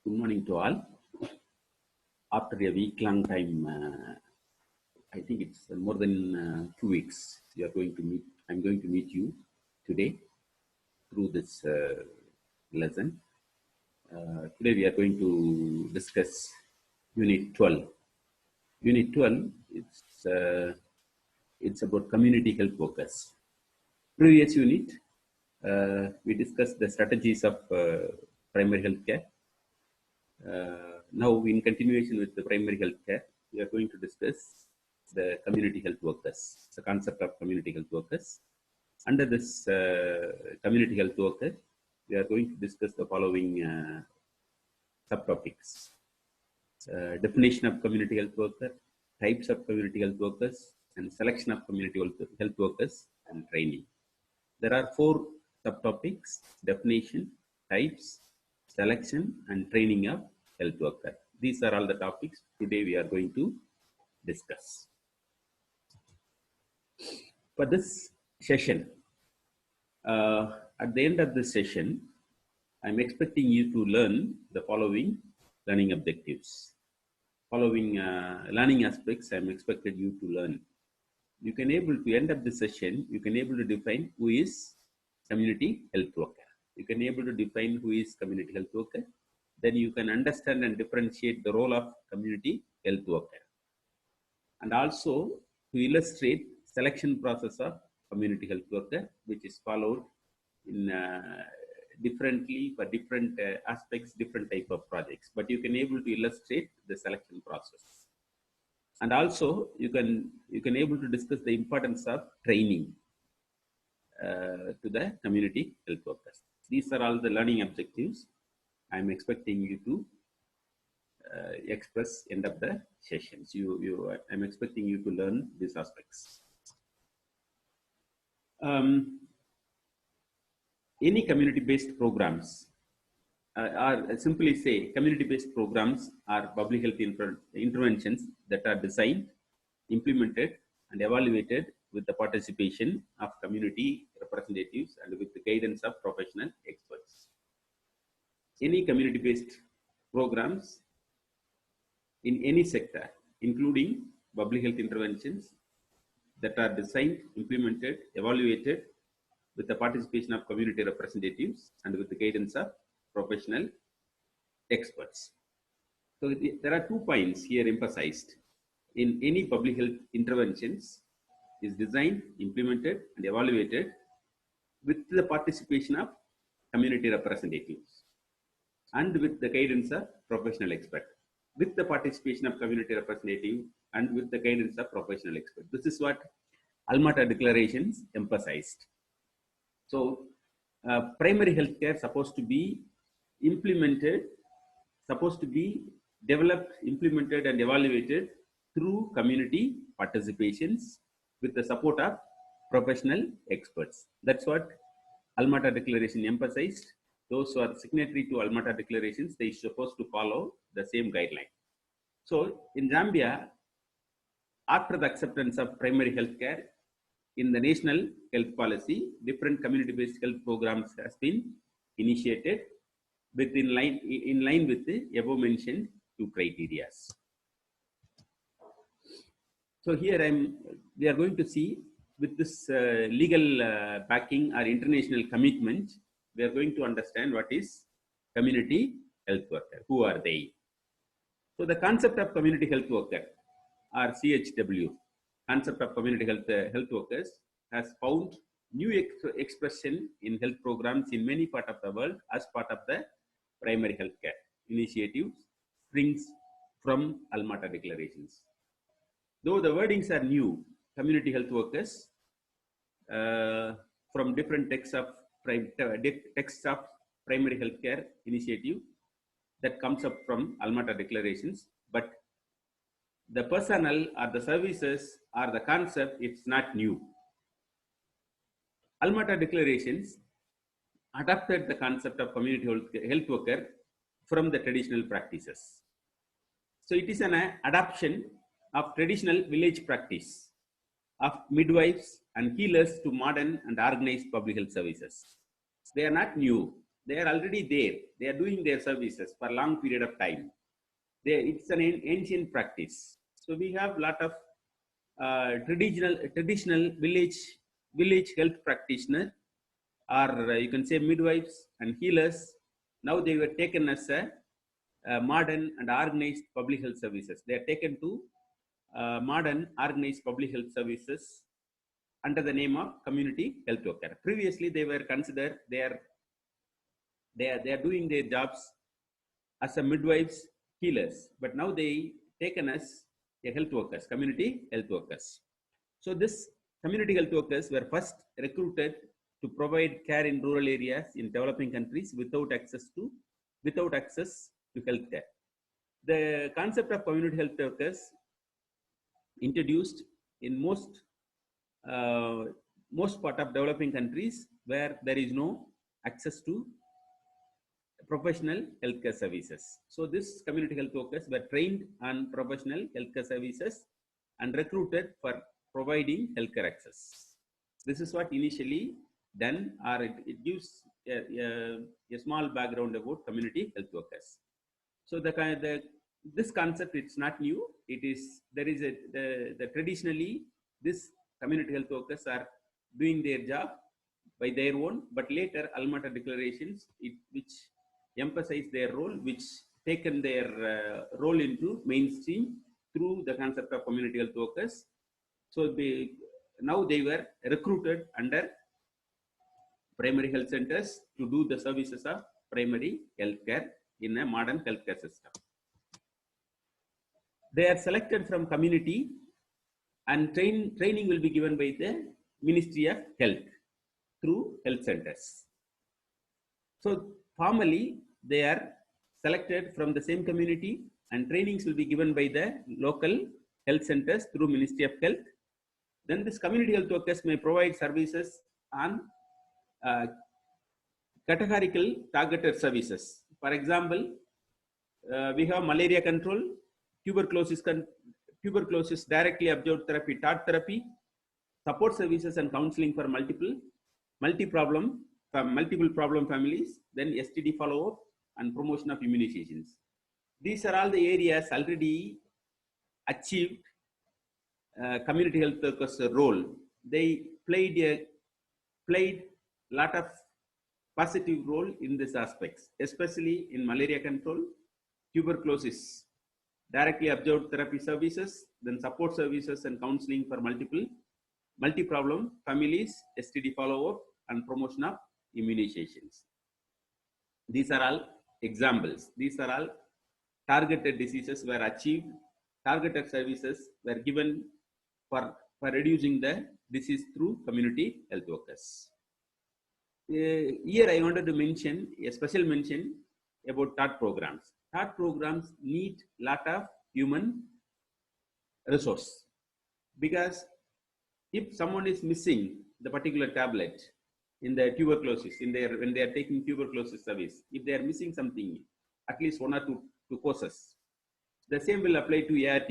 Good morning to all. After a week-long time, I think it's more than 2 weeks. We are going to meet. I'm going to meet you today through this lesson. Today we are going to discuss Unit 12. Unit 12. It's about community health workers. Previous unit, we discussed the strategies of primary health care. Now, in continuation with the primary health care, we are going to discuss the community health workers, the concept of community health workers. Under this community health worker, we are going to discuss the following subtopics. Definition of community health worker, types of community health workers, and selection of community health workers and training. There are 4 subtopics: definition, types, selection, and training of health worker. These are all the topics today we are going to discuss. For this session, at the end of this session, I'm expecting you to learn the following learning objectives. Following learning aspects, I'm expected you to learn. You can able to end up the session, you can able to define who is community health worker. You can able to define who is community health worker. Then you can understand and differentiate the role of community health worker. And also to illustrate selection process of community health worker, which is followed in differently for different aspects, different type of projects. But you can able to illustrate the selection process. And also you can able to discuss the importance of training to the community health workers. These are all the learning objectives I'm expecting you to express end of the sessions. I'm expecting you to learn these aspects. Any community-based programs are simply say community-based programs are public health interventions that are designed, implemented, and evaluated with the participation of community representatives and with the guidance of professional experts. Any community-based programs in any sector, including public health interventions that are designed, implemented, evaluated with the participation of community representatives and with the guidance of professional experts. So there are 2 points here emphasized. In any public health interventions is designed, implemented, and evaluated with the participation of community representatives and with the guidance of professional expert, with the participation of community representative and with the guidance of professional expert. This is what Alma-Ata declarations emphasized. So primary healthcare supposed to be implemented, supposed to be developed, implemented, and evaluated through community participations with the support of professional experts. That's what Alma-Ata declaration emphasized. Those who are signatory to Alma-Ata declarations, they are supposed to follow the same guideline. So in Zambia, after the acceptance of primary health care in the national health policy, different community-based health programs has been initiated in line with the above mentioned 2 criteria. So here we are going to see with this legal backing or international commitment, we are going to understand what is community health worker. Who are they? So the concept of community health worker or CHW, concept of community health workers, has found new expression in health programs in many parts of the world as part of the primary health care initiative springs from Alma-Ata declarations. Though the wordings are new, community health workers from different texts of primary health care initiative that comes up from Alma-Ata declarations, but the personnel or the services or the concept, it's not new. Alma-Ata declarations adopted the concept of community health worker from the traditional practices. So it is an adoption of traditional village practice of midwives and healers to modern and organized public health services. They are not new. they are already there. They are doing their services for a long period of time. It's an ancient practice. So we have a lot of traditional village health practitioner, or you can say midwives and healers. Now they were taken as a modern and organized public health services. They are taken to modern organized public health services under the name of community health worker. Previously, they were considered they are doing their jobs as a midwives, healers, but now they taken as a health workers, community health workers. So this community health workers were first recruited to provide care in rural areas in developing countries without access to healthcare. The concept of community health workers introduced in most part of developing countries where there is no access to professional healthcare services. So this community health workers were trained on professional healthcare services and recruited for providing healthcare access. This is what initially done, or it gives a small background about community health workers. So this concept, it's not new. It is, there is the traditionally this community health workers are doing their job by their own, but later Alma-Ata declarations which emphasize their role, which taken their role into mainstream through the concept of community health workers. So now they were recruited under primary health centers to do the services of primary healthcare in a modern healthcare system. They are selected from community, and training will be given by the Ministry of Health through health centers. So formally, they are selected from the same community, and trainings will be given by the local health centers through Ministry of Health. Then this community health workers may provide services on categorical targeted services. For example, we have malaria control, tuberculosis directly observed therapy, TART therapy, support services and counseling for multiple problem families, then STD follow-up and promotion of immunizations. These are all the areas already achieved community health workers role. They played a lot of positive role in these aspects, especially in malaria control, tuberculosis, directly observed therapy services, then support services and counseling for multi-problem families, STD follow-up and promotion of immunizations. These are all examples. These are all targeted diseases were achieved, targeted services were given for reducing the disease through community health workers. Here I wanted to mention a special mention about TART programs. TART programs need lot of human resource, because if someone is missing the particular tablet in the tuberculosis, when they are taking tuberculosis service, if they are missing something, at least one or two courses, the same will apply to ART.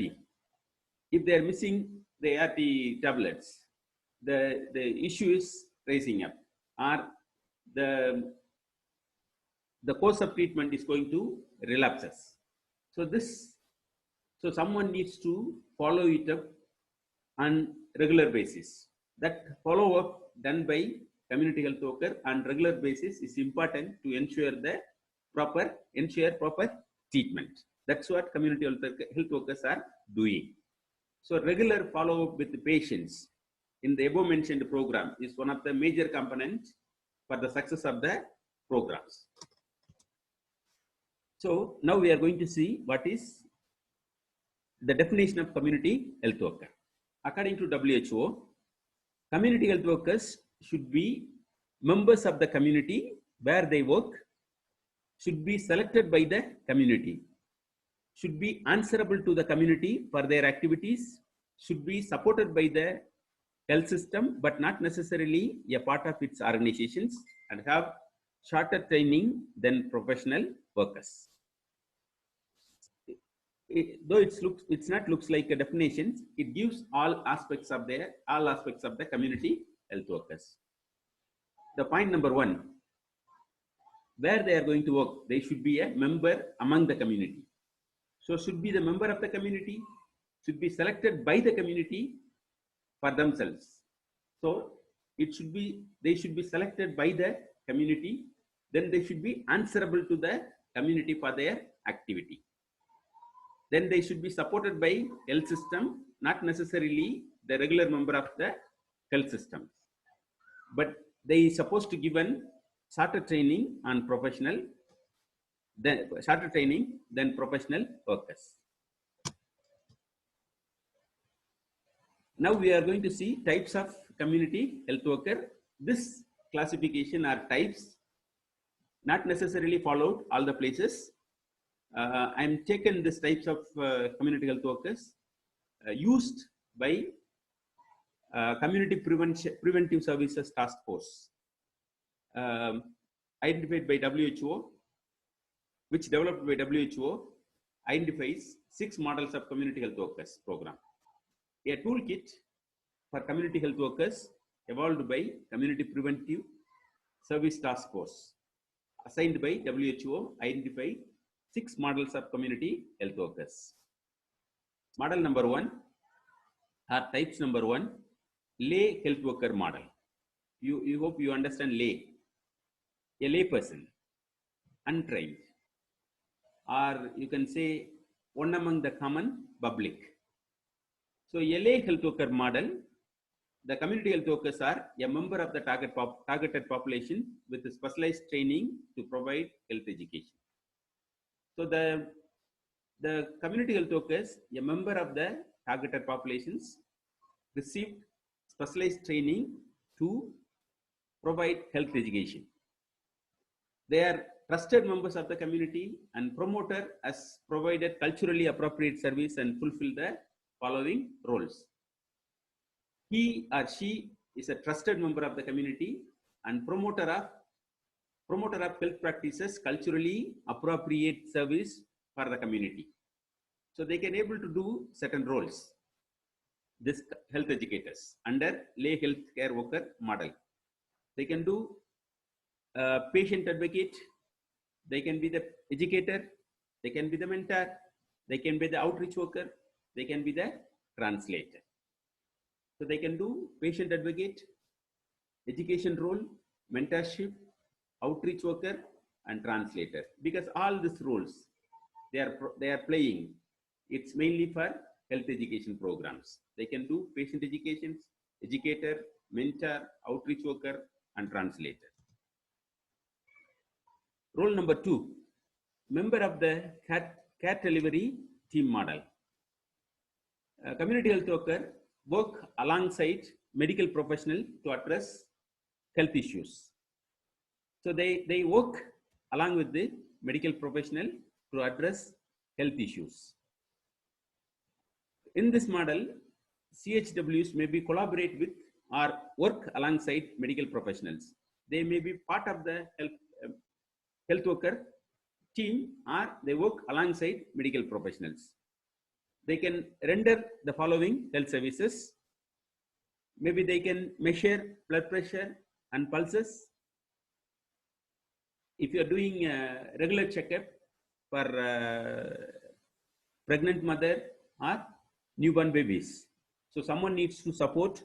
If they are missing the ART tablets, the issue is rising up, or the course of treatment is going to relapses. So someone needs to follow it up on regular basis. That follow up done by community health worker on regular basis is important to ensure proper treatment. That's what community health workers are doing. So regular follow up with the patients in the above mentioned program is one of the major components for the success of the programs. So now we are going to see what is the definition of community health worker. According to WHO, community health workers should be members of the community where they work, should be selected by the community, should be answerable to the community for their activities, should be supported by the health system but not necessarily a part of its organizations, and have shorter training than professional workers. Though it's not looks like a definition, it gives all aspects of the community health workers. The point number 1, where they are going to work, they should be a member among the community. So should be the member of the community, should be selected by the community for themselves. So it should be, they should be selected by the community, then they should be answerable to the community for their activity. Then they should be supported by health system, not necessarily the regular member of the health system, but they supposed to given shorter training on professional, then shorter training than professional workers. Now we are going to see types of community health worker. This classification or types not necessarily followed all the places. I'm taken this types of community health workers used by Community Preventive Services Task Force, identified by WHO, which developed by WHO, identifies 6 models of community health workers program. A toolkit for community health workers evolved by Community Preventive Service Task Force, assigned by WHO, identified 6 models of community health workers. Model number 1, or types number 1, lay health worker model. You hope you understand lay. A lay person, untrained, or you can say one among the common public. So a lay health worker model, the community health workers are a member of the targeted population with specialized training to provide health education. So the community health workers, a member of the targeted populations, received specialized training to provide health education. They are trusted members of the community and promoter as provided culturally appropriate service and fulfill the following roles. He or she is a trusted member of the community and promoter of health practices, culturally appropriate service for the community. So they can able to do certain roles. This health educators under lay health care worker model, they can do patient advocate, they can be the educator, they can be the mentor, they can be the outreach worker, they can be the translator. So they can do patient advocate, education role, mentorship, outreach worker, and translator. Because all these roles they are playing, it's mainly for health education programs. They can do patient education, educator, mentor, outreach worker, and translator. Role number 2, member of the care delivery team model. Community health worker work alongside medical professional to address health issues. So they work along with the medical professional to address health issues. In this model, CHWs may be collaborate with or work alongside medical professionals. They may be part of the health worker team or they work alongside medical professionals. They can render the following health services. Maybe they can measure blood pressure and pulses. If you are doing a regular checkup for pregnant mother or newborn babies, so someone needs to support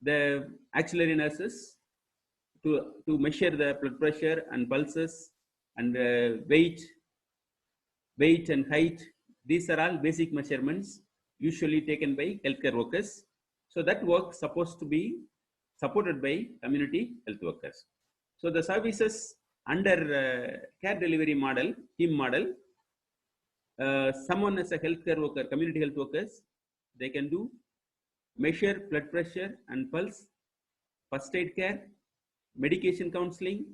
the auxiliary nurses to measure the blood pressure and pulses and weight and height. These are all basic measurements usually taken by healthcare workers. So that work supposed to be supported by community health workers. So the services under care delivery model, team model, someone as a healthcare worker, community health workers, they can do measure blood pressure and pulse, first aid care, medication counseling,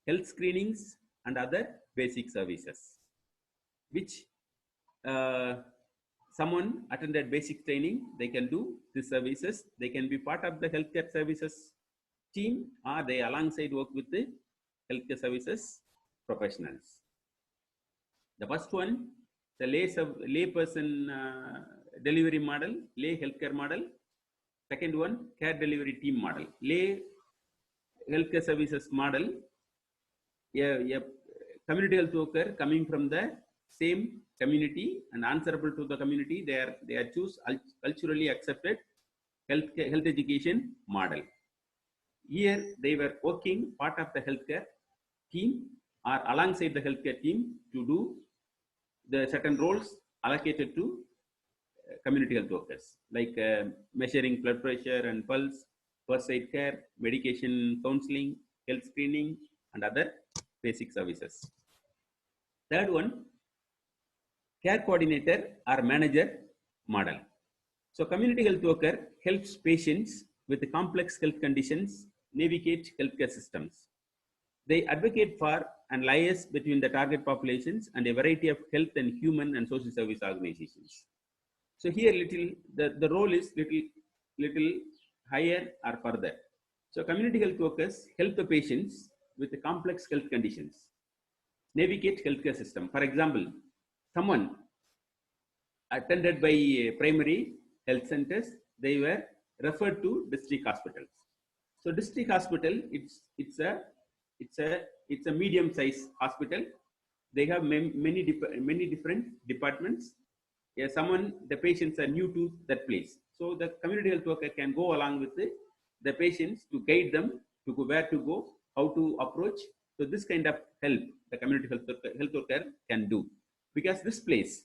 health screenings, and other basic services, which someone attended basic training, they can do these services. They can be part of the healthcare services team or they alongside work with the healthcare services professionals. The first one, the lay person delivery model, lay healthcare model. Second one, care delivery team model. Lay healthcare services model a community health worker coming from the same community and answerable to the community, they are choose culturally accepted health education model. Here they were working part of the healthcare team or alongside the healthcare team to do the certain roles allocated to community health workers, like measuring blood pressure and pulse, first aid care, medication counseling, health screening, and other basic services. Third one, care coordinator or manager model. So community health worker helps patients with complex health conditions navigate healthcare systems. They advocate for and liaise between the target populations and a variety of health and human and social service organizations. So here the role is little higher or further. So community health workers help the patients with the complex health conditions navigate healthcare system. For example, someone attended by primary health centers, they were referred to district hospitals. So district hospital, it's a medium size hospital. They have many different departments. Yeah, the patients are new to that place. So the community health worker can go along with the patients to guide them to go where to go, how to approach. So this kind of help the community health worker can do, because this place,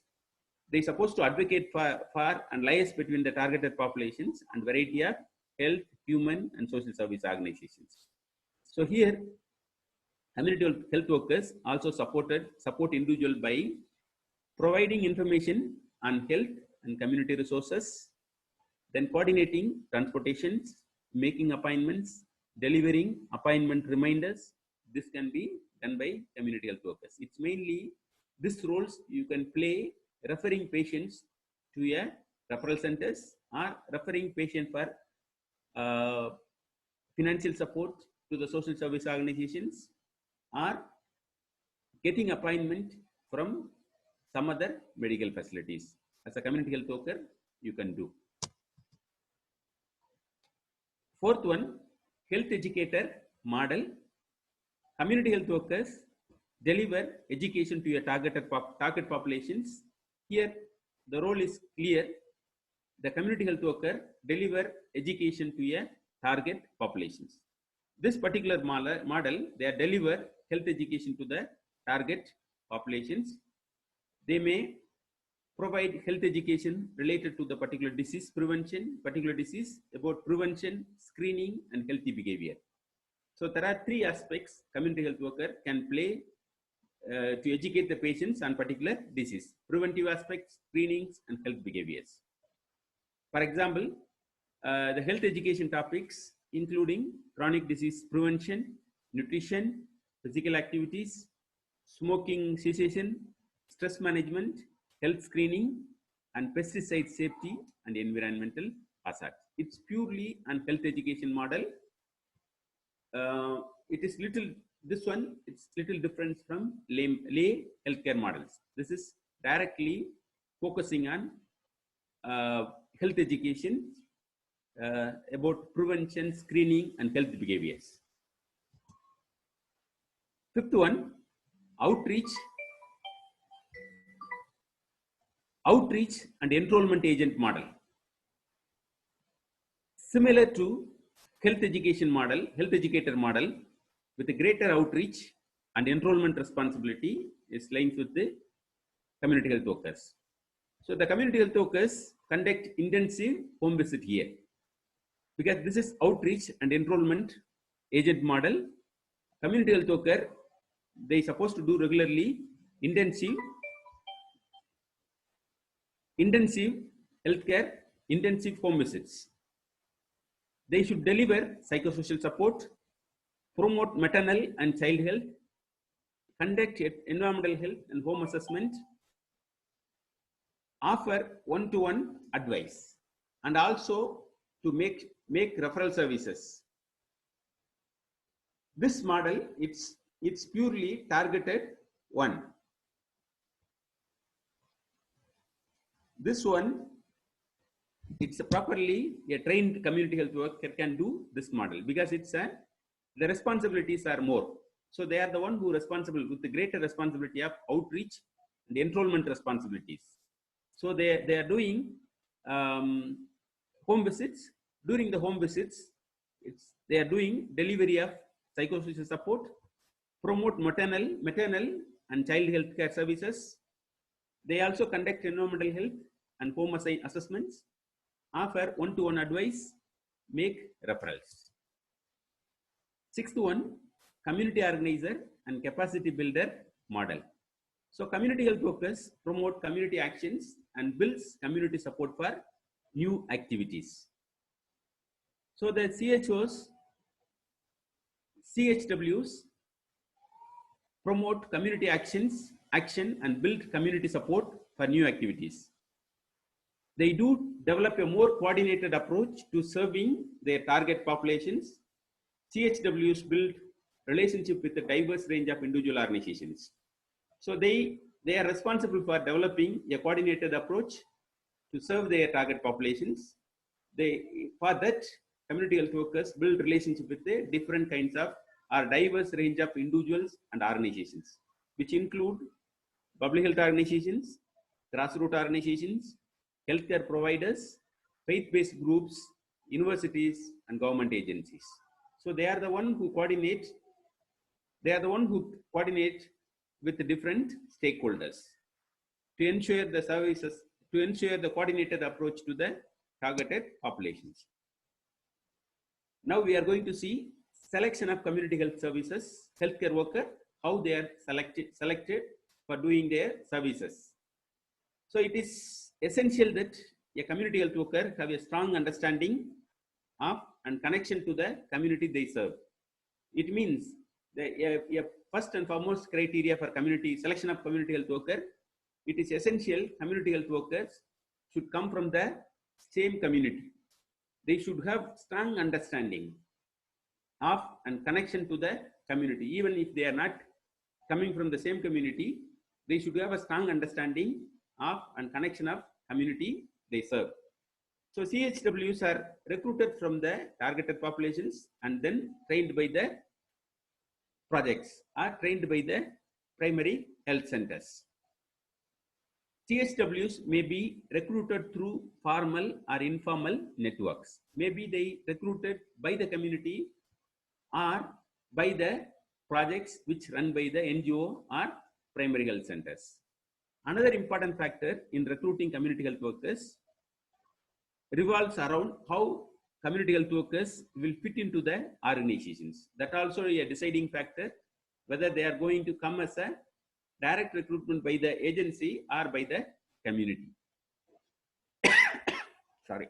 they're supposed to advocate for and liaise between the targeted populations and variety of health, human, and social service organizations. So here, community health workers also support individual by providing information on health and community resources, then coordinating transportations, making appointments, delivering appointment reminders. This can be done by community health workers. It's mainly these roles you can play, referring patients to a referral centers or referring patient for financial support to the social service organizations, or getting appointment from some other medical facilities. As a community health worker, you can do. Fourth one, health educator model. Community health workers deliver education to your target populations. Here, the role is clear. The community health worker deliver education to your target populations. This particular model, they deliver health education to the target populations. They may provide health education related to the particular disease prevention, about prevention, screening, and healthy behavior. So there are three aspects community health worker can play to educate the patients on particular disease: preventive aspects, screenings, and health behaviors. For example, the health education topics including chronic disease prevention, nutrition, physical activities, smoking cessation, stress management, health screening, and pesticide safety and environmental hazards. It's purely an health education model. It is it's little different from lay healthcare models. This is directly focusing on health education about prevention, screening, and health behaviors. Fifth one, outreach and enrollment agent model. Similar to health educator model, with a greater outreach and enrollment responsibility is linked with the community health workers. So the community health workers conduct intensive home visit here, because this is outreach and enrollment agent model. Community health worker, they supposed to do regularly intensive healthcare, intensive home visits. They should deliver psychosocial support, promote maternal and child health, conduct environmental health and home assessment, offer one-to-one advice, and also to make referral services. This model, it's purely targeted one. This one, it's properly a trained community health worker can do this model, because the responsibilities are more. So they are the one who responsible with the greater responsibility of outreach and enrollment responsibilities. So they are doing home visits. During the home visits, they are doing delivery of psychosocial support, promote maternal and child health care services. They also conduct environmental health and home assessments, offer one-to-one advice, make referrals. Sixth one, community organizer and capacity builder model. So community health workers promote community actions and builds community support for new activities. So the CHWs promote community action and build community support for new activities. They do develop a more coordinated approach to serving their target populations. CHWs build relationship with a diverse range of individual organizations. So they are responsible for developing a coordinated approach to serve their target populations. For that, community health workers build relationship with the different kinds of or diverse range of individuals and organizations, which include public health organizations, grassroots organizations, healthcare providers, faith-based groups, universities, and government agencies. So they are the one who coordinate. They are the one who coordinate with the different stakeholders to ensure the services, to ensure the coordinated approach to the targeted populations. Now we are going to see selection of community health services, healthcare worker, how they are selected for doing their services. So it is essential that a community health worker have a strong understanding of and connection to the community they serve. It means the first and foremost criteria for community selection of community health worker, it is essential community health workers should come from the same community. They should have strong understanding of and connection to the community. Even if they are not coming from the same community, they should have a strong understanding of and connection of community they serve. So CHWs are recruited from the targeted populations and then trained by the projects or trained by the primary health centers. CHWs may be recruited through formal or informal networks. Maybe they recruited by the community or by the projects which run by the NGO or primary health centers. Another important factor in recruiting community health workers revolves around how community health workers will fit into the organizations. That also a deciding factor whether they are going to come as a direct recruitment by the agency or by the community. Sorry.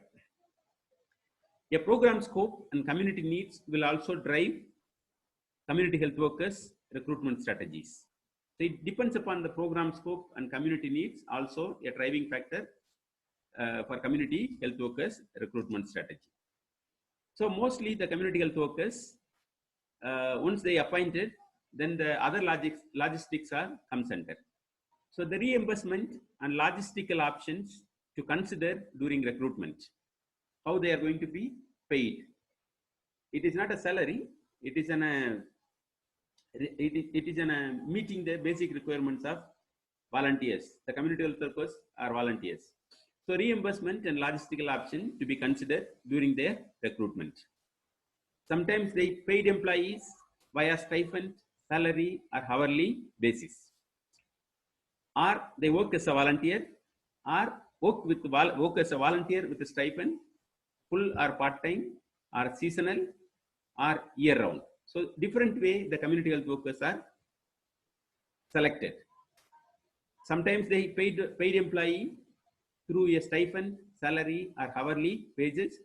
A program scope and community needs will also drive community health workers recruitment strategies. So it depends upon the program scope and community needs, also a driving factor for community health workers recruitment strategy. So mostly the community health workers, once they appointed, then the other logistics are come center. So the reimbursement and logistical options to consider during recruitment, how they are going to be paid. It is not a salary, it is meeting the basic requirements of volunteers. The community health workers are volunteers. So reimbursement and logistical option to be considered during their recruitment. Sometimes they paid employees via stipend, salary or hourly basis. Or they work as a volunteer or work as a volunteer with a stipend, full or part-time or seasonal or year-round. So different way the community health workers are selected. Sometimes they paid employee through a stipend, salary or hourly wages,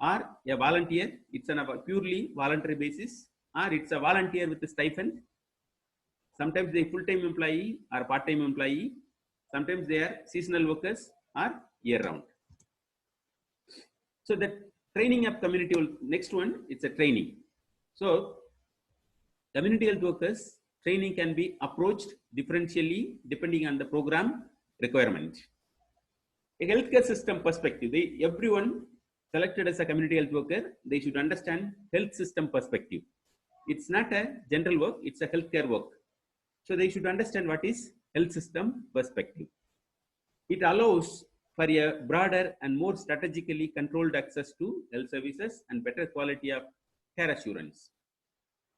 or a volunteer, it's on a purely voluntary basis, or it's a volunteer with a stipend. Sometimes they full-time employee or part-time employee. Sometimes they are seasonal workers or year-round. So the training of community, next one, it's a training. So community health workers training can be approached differentially depending on the program requirement. A healthcare system perspective, everyone selected as a community health worker, they should understand health system perspective. It's not a general work, it's a healthcare work. So they should understand what is health system perspective. It allows for a broader and more strategically controlled access to health services and better quality of care assurance.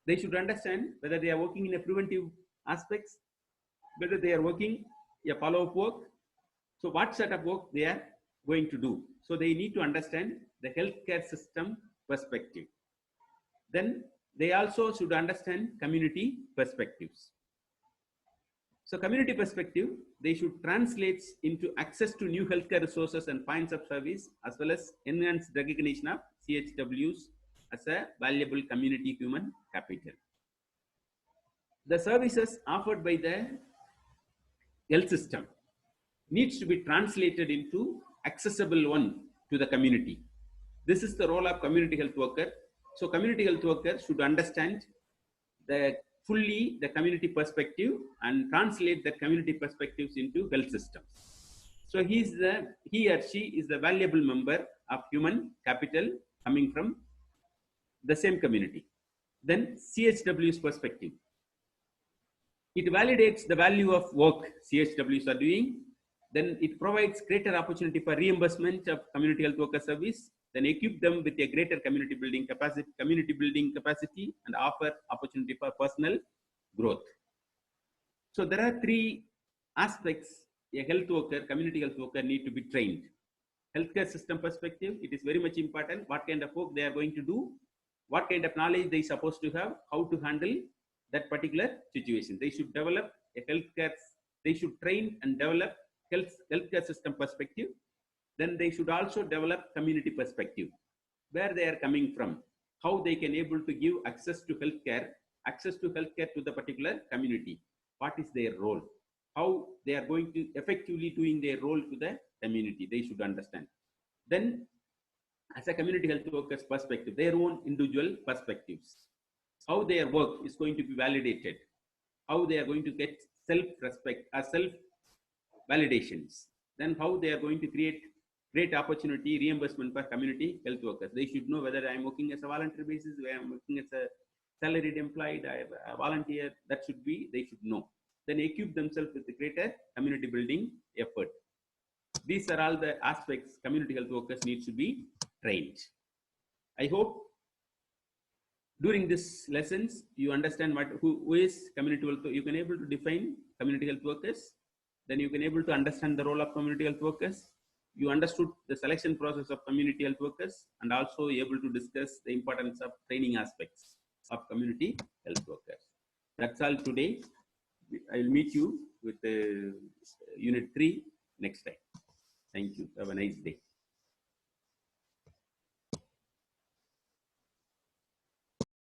They should understand whether they are working in a preventive aspects, whether they are working a follow-up work. So what sort of work they are going to do. So they need to understand the healthcare system perspective. Then they also should understand community perspectives. So community perspective, they should translate into access to new healthcare resources and points of service, as well as enhanced recognition of CHWs as a valuable community human capital. The services offered by the health system needs to be translated into accessible one to the community. This is the role of community health worker. So community health worker should understand fully the community perspective and translate the community perspectives into health systems. So he or she is the valuable member of human capital coming from the same community. Then CHW's perspective. It validates the value of work CHWs are doing. Then it provides greater opportunity for reimbursement of community health worker service. Then equip them with a greater community building capacity, and offer opportunity for personal growth. So there are three aspects a health worker, community health worker need to be trained. Healthcare system perspective, it is very much important. What kind of work they are going to do, what kind of knowledge they are supposed to have, how to handle that particular situation. They should develop a healthcare, they should train and develop healthcare system perspective. Then they should also develop community perspective, where they are coming from, how they can able to give access to healthcare to the particular community. What is their role? How they are going to effectively doing their role to the community, they should understand. Then as a community health workers perspective, their own individual perspectives, how their work is going to be validated, how they are going to get self-respect or self-validations, then how they are going to create great opportunity reimbursement for community health workers. They should know whether I am working as a voluntary basis, where I am working as a salaried employee, a volunteer, that should be, they should know. Then equip themselves with the greater community building effort. These are all the aspects community health workers need to be trained. I hope during this lessons you understand who is community health. You can able to define community health workers. Then you can able to understand the role of community health workers. You understood the selection process of community health workers, and also able to discuss the importance of training aspects of community health workers. That's all today. I will meet you with unit 3 next time. Thank you. Have a nice day.